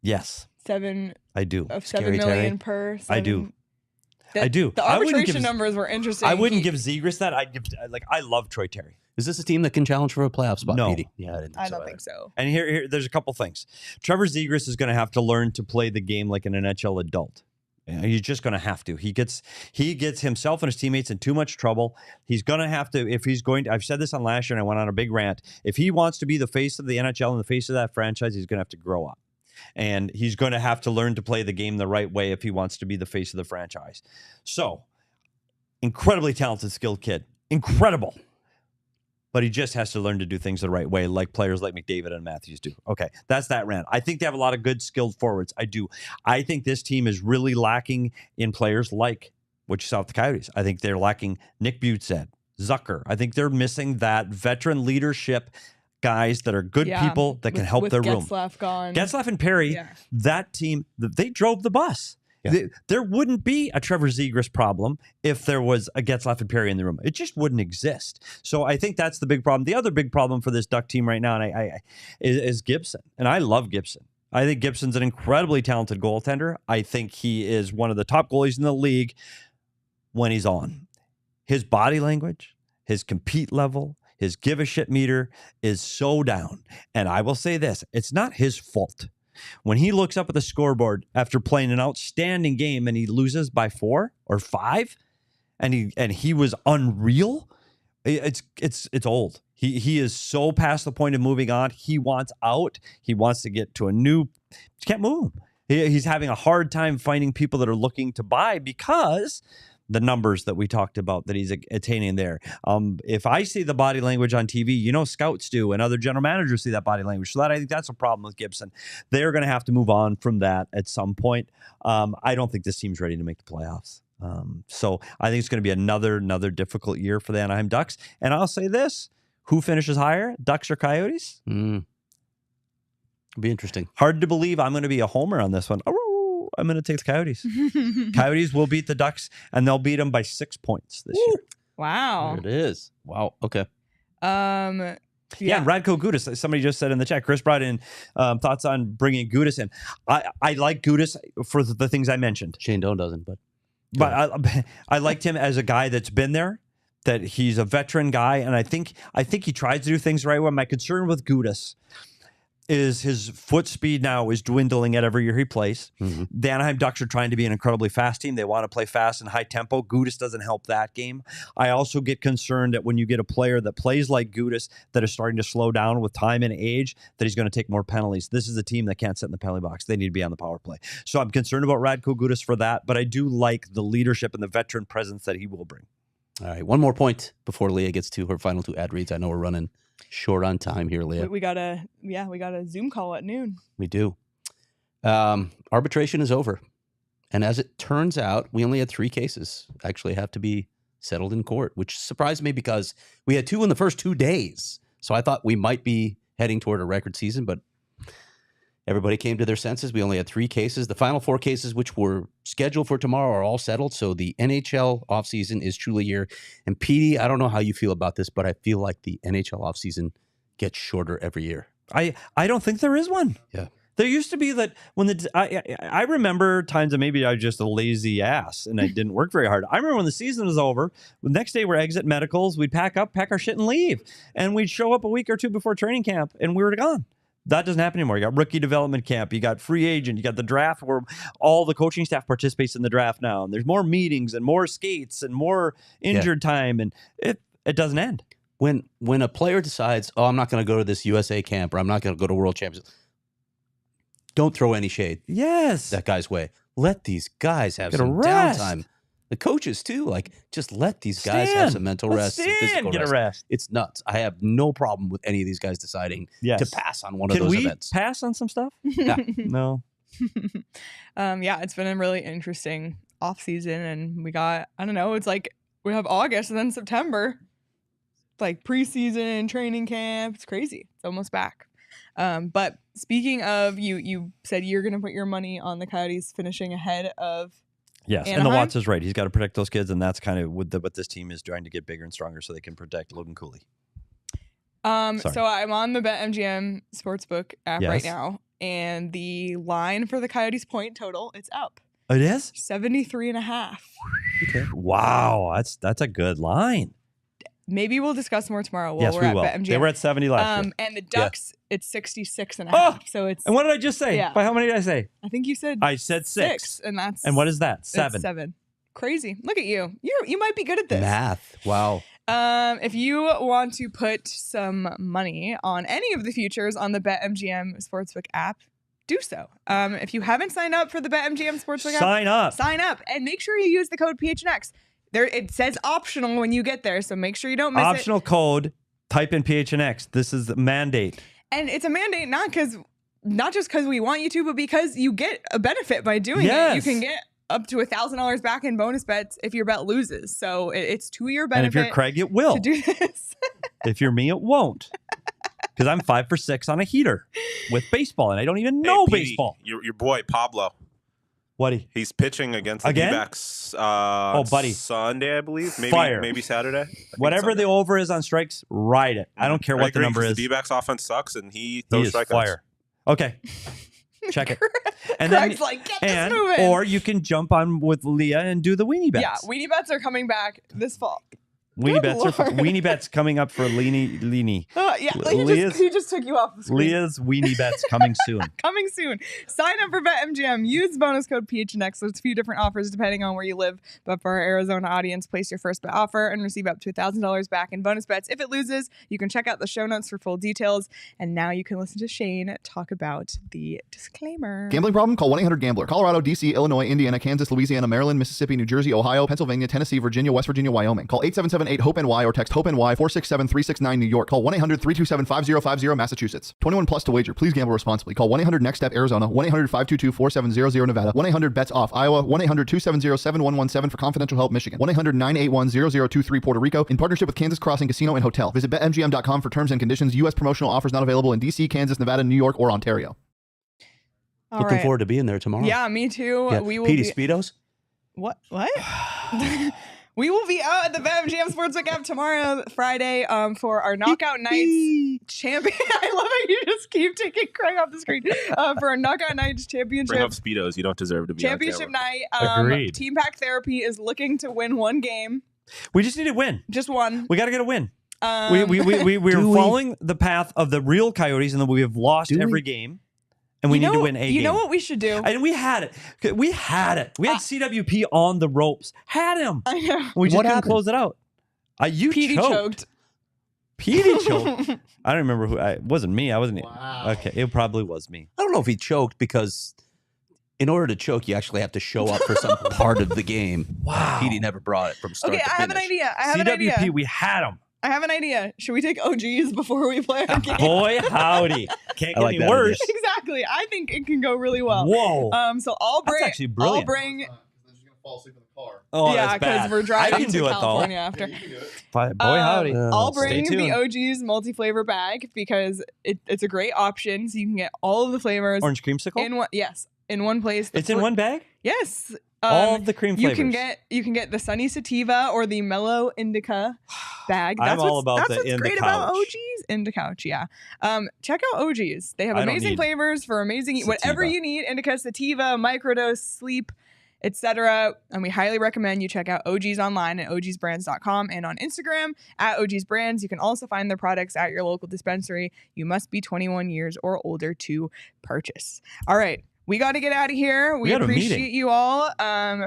Yes, 7 I do. of Scary 7 million Terry. per. I do. The, I do. The I wouldn't arbitration give- numbers were interesting. I wouldn't give Zegras that. I'd give I love Troy Terry. Is this a team that can challenge for a playoff spot, No. Petey? Yeah, I didn't think I so don't either. think so. And here there's a couple things. Trevor Zegras is going to have to learn to play the game like an NHL adult. He's just going to have to. He gets himself and his teammates in too much trouble. He's going to have to, if he's going to, I've said this on last year and I went on a big rant. If he wants to be the face of the NHL and the face of that franchise, he's going to have to grow up. And he's going to have to learn to play the game the right way if he wants to be the face of the franchise. So, incredibly talented, skilled kid. Incredible. But he just has to learn to do things the right way, like players like McDavid and Matthews do. Okay, that's that rant. I think they have a lot of good, skilled forwards. I do. I think this team is really lacking in players like what you saw with the Coyotes. I think they're lacking Nick Butzead, Zucker. I think they're missing that veteran leadership guys that are good people that can help their room. Getzlaf gone. Getzlaf and Perry, that team, they drove the bus. Yeah. There wouldn't be a Trevor Zegras problem if there was a Getzlaf and Perry in the room. It just wouldn't exist. So I think that's the big problem. The other big problem for this Duck team right now is Gibson. And I love Gibson. I think Gibson's an incredibly talented goaltender. I think he is one of the top goalies in the league when he's on. His body language, his compete level, his give a shit meter is so down. And I will say this, it's not his fault. When he looks up at the scoreboard after playing an outstanding game and he loses by 4 or 5 and he was unreal, it's old. He is so past the point of moving on. He wants out. He wants to get to a new, can't move him. He's having a hard time finding people that are looking to buy because the numbers that we talked about that he's attaining there. If I see the body language on TV, scouts do, and other general managers see that body language. So I think that's a problem with Gibson. They're going to have to move on from that at some point. I don't think this team's ready to make the playoffs. So I think it's going to be another difficult year for the Anaheim Ducks. And I'll say this, who finishes higher, Ducks or Coyotes? It'll be interesting. Hard to believe I'm going to be a homer on this one. I'm going to take the Coyotes. Coyotes will beat the Ducks, and they'll beat them by 6 points this year. Wow. There it is. Wow. Okay. Yeah, and Radko Gudas, somebody just said in the chat, Chris brought in thoughts on bringing Gudas in. I like Gudas for the things I mentioned. Shane Doan doesn't, but I liked him as a guy that's been there, that he's a veteran guy, and I think he tries to do things the right way. My concern with Gudas is his foot speed now is dwindling at every year he plays. Mm-hmm. The Anaheim Ducks are trying to be an incredibly fast team. They want to play fast and high tempo. Gudas doesn't help that game. I also get concerned that when you get a player that plays like Gudas that is starting to slow down with time and age, that he's going to take more penalties. This is a team that can't sit in the penalty box. They need to be on the power play. So I'm concerned about Radko Gudas for that, but I do like the leadership and the veteran presence that he will bring. all right. One more point before Leah gets to her final 2 ad reads. I know we're running short on time here, Leah. We got a Zoom call at noon. We do. Arbitration is over. And as it turns out, we only had 3 cases actually have to be settled in court, which surprised me because we had 2 in the first 2 days. So I thought we might be heading toward a record season, but everybody came to their senses. We only had 3 cases. The final 4 cases, which were scheduled for tomorrow, are all settled. So the NHL offseason is truly here. And Petey, I don't know how you feel about this, but I feel like the NHL offseason gets shorter every year. I don't think there is one. Yeah. There used to be that when I remember times that maybe I was just a lazy ass and I didn't work very hard. I remember when the season was over, the next day we're exit medicals, we'd pack our shit and leave. And we'd show up a week or 2 before training camp and we were gone. That doesn't happen anymore. You got rookie development camp, you got free agent, you got the draft where all the coaching staff participates in the draft now. And there's more meetings and more skates and more injured time. And it doesn't end. When a player decides, oh, I'm not going to go to this USA camp or I'm not going to go to World Championships, don't throw any shade. Yes. That guy's way. Let these guys have some downtime. The coaches too, like just let these guys have some mental rest, some physical get a rest. It's nuts. I have no problem with any of these guys deciding to pass on one of those events. Can we pass on some stuff? Yeah. No. Yeah, it's been a really interesting off season, and we got, I don't know, it's like we have August and then September, like preseason, training camp. It's crazy. It's almost back. But speaking of, you said you're going to put your money on the Coyotes finishing ahead of Anaheim? And the Watts is right. He's got to protect those kids, and that's kind of what this team is trying to get bigger and stronger so they can protect Logan Cooley. So I'm on the BetMGM Sportsbook app right now, and the line for the Coyotes point total, it's up. It is? 73.5. Okay. Wow, that's a good line. Maybe we'll discuss more tomorrow while yes, we're we at will. BetMGM. They were at 70 last year. And the Ducks, it's 66.5. Oh! So it's. And what did I just say? By how many did I say? I think you said. I said 6. And what is that? 7. 7. Crazy. Look at you. You might be good at this. Math. Wow. If you want to put some money on any of the futures on the BetMGM Sportsbook app, do so. If you haven't signed up for the BetMGM Sportsbook app, sign up and make sure you use the code PHNX. There, it says optional when you get there, so make sure you don't miss optional code. Type in PHNX. This is the mandate, and it's a mandate not just because we want you to, but because you get a benefit by doing it. You can get up to $1,000 back in bonus bets if your bet loses. So it's to your benefit. And if you're Craig, it will. To do this. If you're me, it won't. Because I'm 5 for 6 on a heater with baseball, and I don't even know baseball. Your boy Pablo. What? He's pitching against the D-backs buddy. Sunday, I believe. Maybe Saturday. Whatever the over is on strikes, ride it. I don't care what the number is. The D-backs offense sucks, and he throws strikeouts. Fire. Okay. Check it. And Craig's like, get this moving. Or you can jump on with Leah and do the weenie bets. Yeah, weenie bets are coming back this fall. Weenie bets coming up for Leanie. He just took you off the screen. Leah's weenie bets coming soon. Coming soon. Sign up for BetMGM. Use bonus code PHNX. There's a few different offers depending on where you live. But for our Arizona audience, place your first bet offer and receive up to $1,000 back in bonus bets. If it loses, you can check out the show notes for full details. And now you can listen to Shane talk about the disclaimer. Gambling problem? Call 1-800-GAMBLER. Colorado, D.C., Illinois, Indiana, Kansas, Louisiana, Maryland, Mississippi, New Jersey, Ohio, Pennsylvania, Tennessee, Virginia, West Virginia, Wyoming. Call 877-8-HOPE-NY or text HOPE-NY 467-369 New York. Call 1-800-327-5050 Massachusetts. 21 plus to wager. Please gamble responsibly. Call 1-800-NEXT-STEP Arizona. 1-800-522-4700 Nevada. 1-800-BETS-OFF Iowa. 1-800-270-7117 for confidential help Michigan. 1-800-981-0023 Puerto Rico. In partnership with Kansas Crossing Casino and Hotel. Visit BetMGM.com for terms and conditions. U.S. promotional offers not available in D.C., Kansas, Nevada, New York, or Ontario. Looking forward to being there tomorrow. Yeah, me too. Yeah. We will Petey Speedos? What? We will be out at the BetMGM Sportsbook app tomorrow, Friday, for our Knockout Nights champion. I love how you just keep taking Craig off the screen. For our Knockout Nights championship. Bring up Speedos. You don't deserve to be championship night. Agreed. Team Pack Therapy is looking to win one game. We just need to win. Just one. We got to get a win. We're following the path of the real Coyotes, and then we have lost every game. And we need to win a game. You know what we should do? And we had it. We had CWP on the ropes. Had him. I know. We just couldn't close it out. Petey choked. Petey choked. I don't remember who. It wasn't me. I wasn't. Wow. Okay, it probably was me. I don't know if he choked because in order to choke, you actually have to show up for some part of the game. Wow. Petey never brought it from start to finish. I have an idea. CWP, we had him. I have an idea. Should we take OGs before we play our game? Boy, howdy. Can't get any worse. Exactly. I think it can go really well. Whoa. So I'll bring. That's actually brilliant. fall asleep in the car. Oh, yeah, that's because bad. we're driving I can to do California it after. Yeah, you can do it. though. Boy, howdy. I'll Stay bring the tuned. OG's multi-flavor bag because it's a great option. So you can get all of the flavors Orange creamsicle. in one. Yes, in one place. It's in one bag. Yes. All of the cream flavors. You can get the Sunny Sativa or the Mellow Indica bag. I'm all about that's the what's great Indica about couch. OG's. Indica couch, yeah. Check out OG's. They have I don't amazing need flavors for amazing whatever sativa. you need. Indica, sativa, microdose, sleep, etc. And we highly recommend you check out OG's online at ogsbrands.com and on Instagram at OG's Brands. You can also find their products at your local dispensary. You must be 21 years or older to purchase. All right. We got to get out of here. We got a appreciate meeting. you all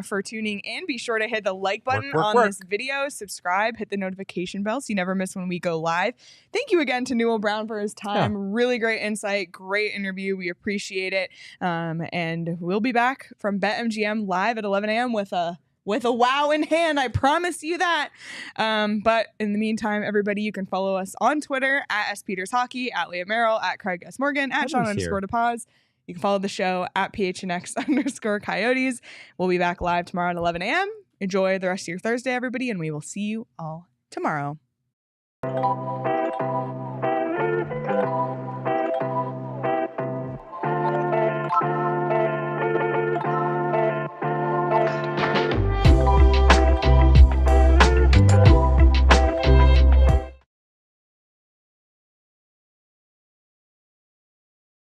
for tuning in. Be sure to hit the like button on this video, subscribe, hit the notification bell so you never miss when we go live. Thank you again to Newell Brown for his time. Yeah. Really great insight, great interview. We appreciate it. And we'll be back from BetMGM live at 11 a.m. with a wow in hand. I promise you that. But in the meantime, everybody, you can follow us on Twitter at SPetersHockey, at Leah Merrill, at Craig S. Morgan, at Sean_DePaz. You can follow the show at PHNX_Coyotes. We'll be back live tomorrow at 11 a.m. Enjoy the rest of your Thursday, everybody, and we will see you all tomorrow.